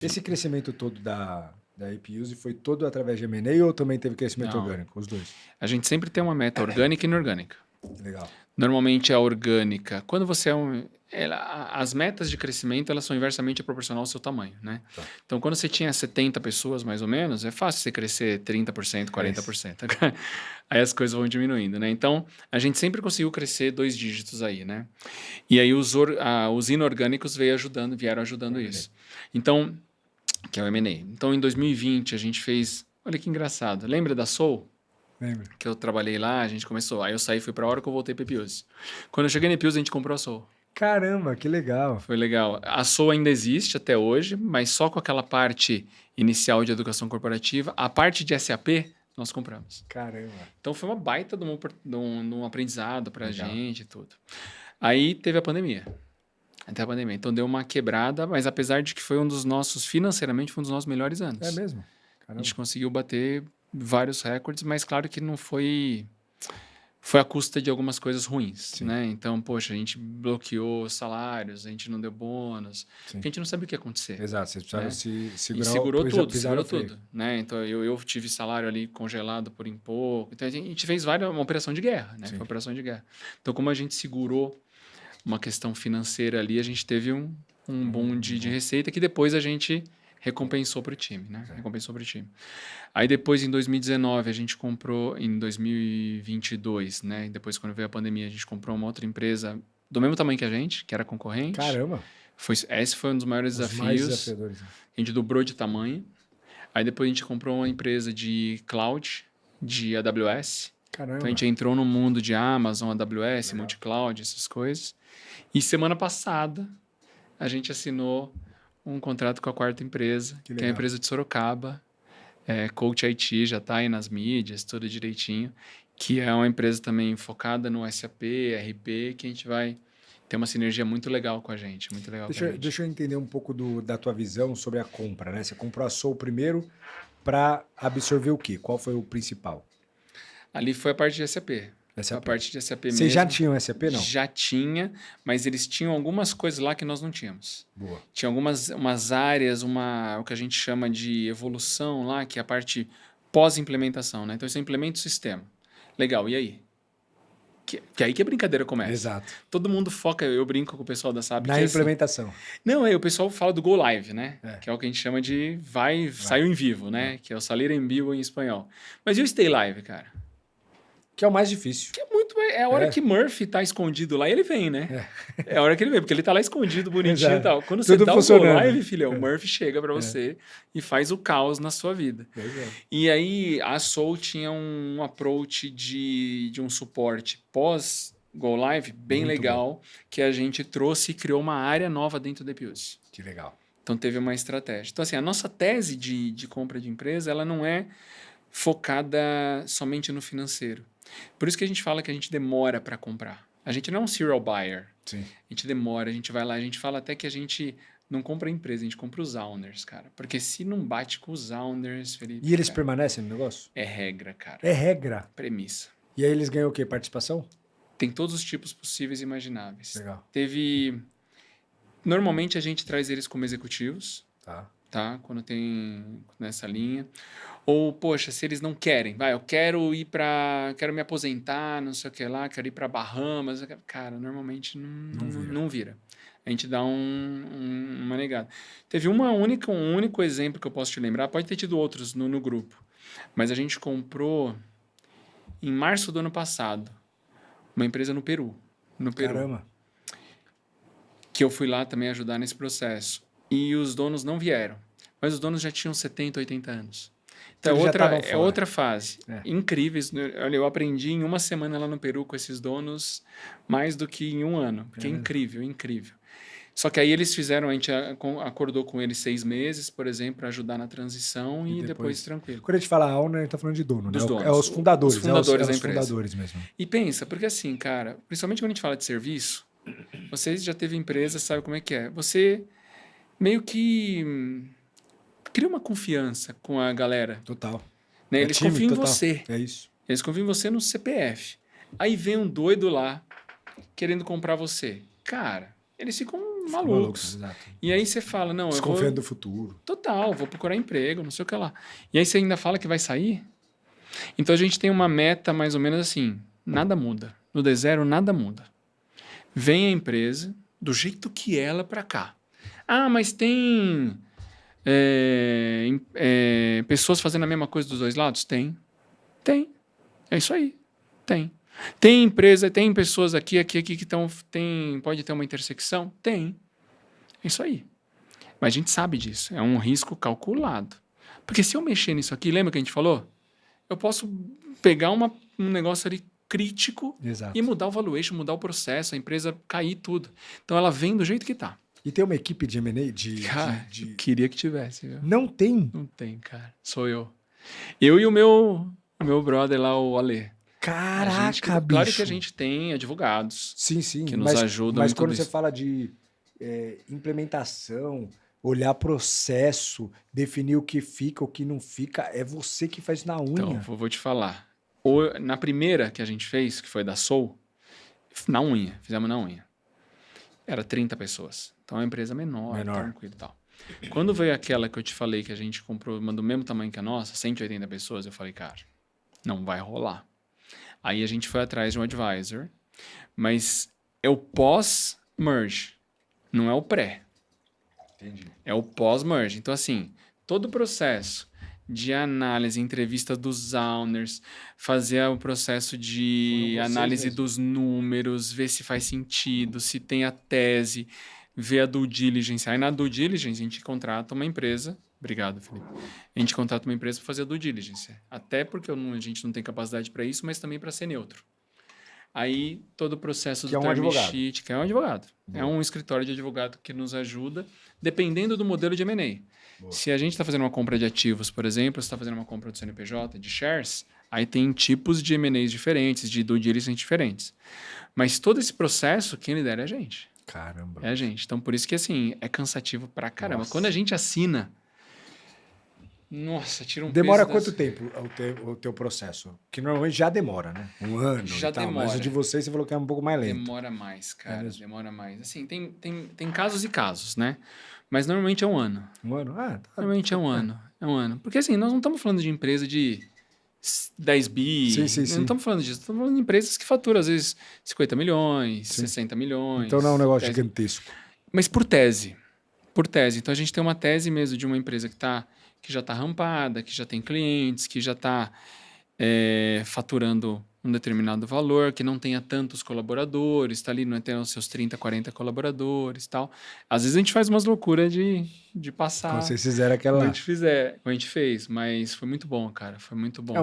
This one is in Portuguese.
Esse crescimento todo da AppUse foi todo através de M&A ou também teve crescimento Não. orgânico? Os dois. A gente sempre tem uma meta orgânica e inorgânica. Legal. Normalmente a orgânica, quando você as metas de crescimento, elas são inversamente proporcional ao seu tamanho, né? Tá. Então, quando você tinha 70 pessoas, mais ou menos, é fácil você crescer 30%, 40%. Aí as coisas vão diminuindo, né? Então, a gente sempre conseguiu crescer 2 dígitos aí, né? E aí os inorgânicos vieram ajudando isso. Então, que é o M&A. Então, em 2020, a gente fez... Olha que engraçado. Lembra da Soul? Lembro. Que eu trabalhei lá, a gente começou. Aí eu saí, fui pra Oracle, voltei pra AppUse. Quando eu cheguei na AppUse, a gente comprou a Soul. Caramba, que legal. Foi legal. A Soul ainda existe até hoje, mas só com aquela parte inicial de educação corporativa. A parte de SAP, nós compramos. Caramba. Então foi uma baita de um aprendizado pra Legal. gente e tudo. Aí teve a pandemia. Até a pandemia. Então deu uma quebrada, mas apesar de que foi financeiramente, foi um dos nossos melhores anos. É mesmo? A Caramba. gente conseguiu bater vários recordes, mas claro que não foi à custa de algumas coisas ruins, Sim. né? Então, poxa, a gente bloqueou salários, a gente não deu bônus, Sim. porque a gente não sabia o que ia acontecer. Exato, vocês precisaram né? se E segurar. segurou tudo, né? Então, eu tive salário ali congelado por pouco. Então, a gente fez uma operação de guerra, né? Sim. Foi uma operação de guerra. Então, como a gente segurou uma questão financeira ali, a gente teve um boom de receita que depois a gente recompensou para o time, né? Recompensou para o time. Aí depois, em 2019, a gente comprou, em 2022, né? Depois, quando veio a pandemia, a gente comprou uma outra empresa do mesmo tamanho que a gente, que era concorrente. Caramba. Esse foi um dos maiores desafios. Mais desafiadores. A gente dobrou de tamanho. Aí depois a gente comprou uma empresa de cloud, de AWS. Caramba. Então a gente entrou no mundo de Amazon, AWS, multi-cloud, essas coisas. E semana passada, a gente assinou um contrato com a quarta empresa, que é a empresa de Sorocaba. Coach IT, já está aí nas mídias, tudo direitinho. Que é uma empresa também focada no SAP, RP, que a gente vai ter uma sinergia muito legal com a gente. Muito legal Deixa eu entender um pouco da tua visão sobre a compra, né? Você comprou a Soul primeiro para absorver o quê? Qual foi o principal? Ali foi a parte de SAP. SAP. A parte de SAP mesmo. Vocês já tinham SAP, não? Já tinha, mas eles tinham algumas coisas lá que nós não tínhamos. Boa. Tinha umas áreas, o que a gente chama de evolução lá, que é a parte pós-implementação, né? Então, você implementa o sistema. Legal, e aí? Que aí que a brincadeira começa. Exato. Todo mundo foca, eu brinco com o pessoal da SAP. Na implementação. Assim, não, aí o pessoal fala do Go Live, né? Que é o que a gente chama de saiu em vivo, né? Que é o salir em vivo em espanhol. Mas e o Stay Live, cara? Que é o mais difícil. Que é a hora que Murphy tá escondido lá, ele vem, né? É a hora que ele vem, porque ele tá lá escondido, bonitinho e tal. Quando você dá o Go Live, filhão, o Murphy chega para você e faz o caos na sua vida. E aí, a Soul tinha um approach de um suporte pós-Go Live bem muito legal, bom. Que a gente trouxe e criou uma área nova dentro da AppUse. Que legal. Então, teve uma estratégia. Então, assim, a nossa tese de compra de empresa, ela não é focada somente no financeiro. Por isso que a gente fala que a gente demora para comprar. A gente não é um serial buyer. Sim. A gente demora, a gente vai lá, a gente fala até que a gente não compra a empresa, a gente compra os owners, cara. Porque se não bate com os owners, Felipe... E eles permanecem no negócio? É regra, cara. É regra? Premissa. E aí eles ganham o quê? Participação? Tem todos os tipos possíveis e imagináveis. Legal. Normalmente a gente traz eles como executivos. Tá? Quando tem nessa linha. Ou, poxa, se eles não querem, eu quero me aposentar, não sei o que lá, quero ir para Bahamas. Cara, normalmente não vira. A gente dá uma negada. Teve um único exemplo que eu posso te lembrar, pode ter tido outros no grupo, mas a gente comprou em março do ano passado uma empresa no Peru. Caramba. Que eu fui lá também ajudar nesse processo. E os donos não vieram. Mas os donos já tinham 70, 80 anos. Então, outra fase. Incríveis. Olha, eu aprendi em uma semana lá no Peru com esses donos mais do que em um ano. Porque é incrível, incrível. Só que aí eles fizeram, a gente acordou com eles 6 meses, por exemplo, para ajudar na transição e depois tranquilo. Quando a gente fala owner, a gente tá falando de dono, dos né? Donos. É os fundadores. Os fundadores da os empresa. Fundadores mesmo. E pensa, porque assim, cara, principalmente quando a gente fala de serviço, vocês já teve empresa, sabe como é que é. Você meio que cria uma confiança com a galera. Total. Né? Eles confiam em total. você. É isso. Eles confiam em você no CPF. Aí vem um doido lá querendo comprar você. Cara, eles ficam malucos. Exato. E aí você fala, não, eu vou... Desconfiando do futuro. Total, vou procurar emprego, não sei o que lá. E aí você ainda fala que vai sair? Então a gente tem uma meta mais ou menos assim, nada muda. No D0 nada muda. Vem a empresa do jeito que ela pra cá. Ah, mas tem pessoas fazendo a mesma coisa dos dois lados? Tem. Tem. É isso aí. Tem. Tem empresa, tem pessoas aqui que estão... Pode ter uma intersecção? Tem. É isso aí. Mas a gente sabe disso. É um risco calculado. Porque se eu mexer nisso aqui, lembra que a gente falou? Eu posso pegar um negócio ali crítico Exato. e mudar o valuation, mudar o processo, a empresa cair tudo. Então ela vem do jeito que tá. E tem uma equipe de M&A? Cara, eu queria que tivesse. Viu? Não tem? Não tem, cara. Sou eu. Eu e o meu brother lá, o Ale. Caraca, bicho. Claro que a gente tem advogados. Sim. Que nos ajudam. Mas quando você fala de implementação, olhar processo, definir o que fica, o que não fica, é você que faz na unha. Então, eu vou te falar. Na primeira que a gente fez, que foi da Soul, na unha, fizemos na unha. Era 30 pessoas. Então é uma empresa menor. Tranquilo e tal. Quando veio aquela que eu te falei que a gente comprou uma do mesmo tamanho que a nossa, 180 pessoas, eu falei, cara, não vai rolar. Aí a gente foi atrás de um advisor, mas é o pós-merge, não é o pré. Entendi. É o pós-merge. Então, assim, todo o processo de análise, entrevista dos owners, fazer o processo de análise dos números, ver se faz sentido, se tem a tese, ver a due diligence. Aí na due diligence a gente contrata uma empresa. Obrigado, Felipe. A gente contrata uma empresa para fazer a due diligence. Até porque a gente não tem capacidade para isso, mas também para ser neutro. Aí todo o processo do term sheet, que é um advogado. Boa. É um escritório de advogado que nos ajuda, dependendo do modelo de M&A. Boa. Se a gente está fazendo uma compra de ativos, por exemplo, se está fazendo uma compra do CNPJ, de shares, aí tem tipos de M&As diferentes, de due diligence diferentes. Mas todo esse processo, quem lidera é a gente. Caramba. É a gente. Então, por isso que, assim, é cansativo pra caramba. Nossa. Quando a gente assina... Nossa, tira um Demora peso quanto tempo o teu processo? Que normalmente já demora, né? Um ano já e tal. Demora. Mas o de vocês, você falou que é um pouco mais lento. Demora mais, cara. Demora mais. Assim, tem casos e casos, né? Mas normalmente é um ano. Um ano? Normalmente é um ano. É um ano. Porque assim, nós não estamos falando de empresa de 10 bi. Sim. Não estamos falando disso. Estamos falando de empresas que faturam, às vezes, 50 milhões, 60 milhões. Então não é um negócio gigantesco. Mas por tese. Por tese. Então a gente tem uma tese mesmo de uma empresa que já está rampada, que já tem clientes, que já está faturando um determinado valor, que não tenha tantos colaboradores, está ali, não tem os seus 30, 40 colaboradores e tal. Às vezes a gente faz umas loucuras de passar. Como vocês fizeram aquela... Como a gente fez, mas foi muito bom, cara. Foi muito bom.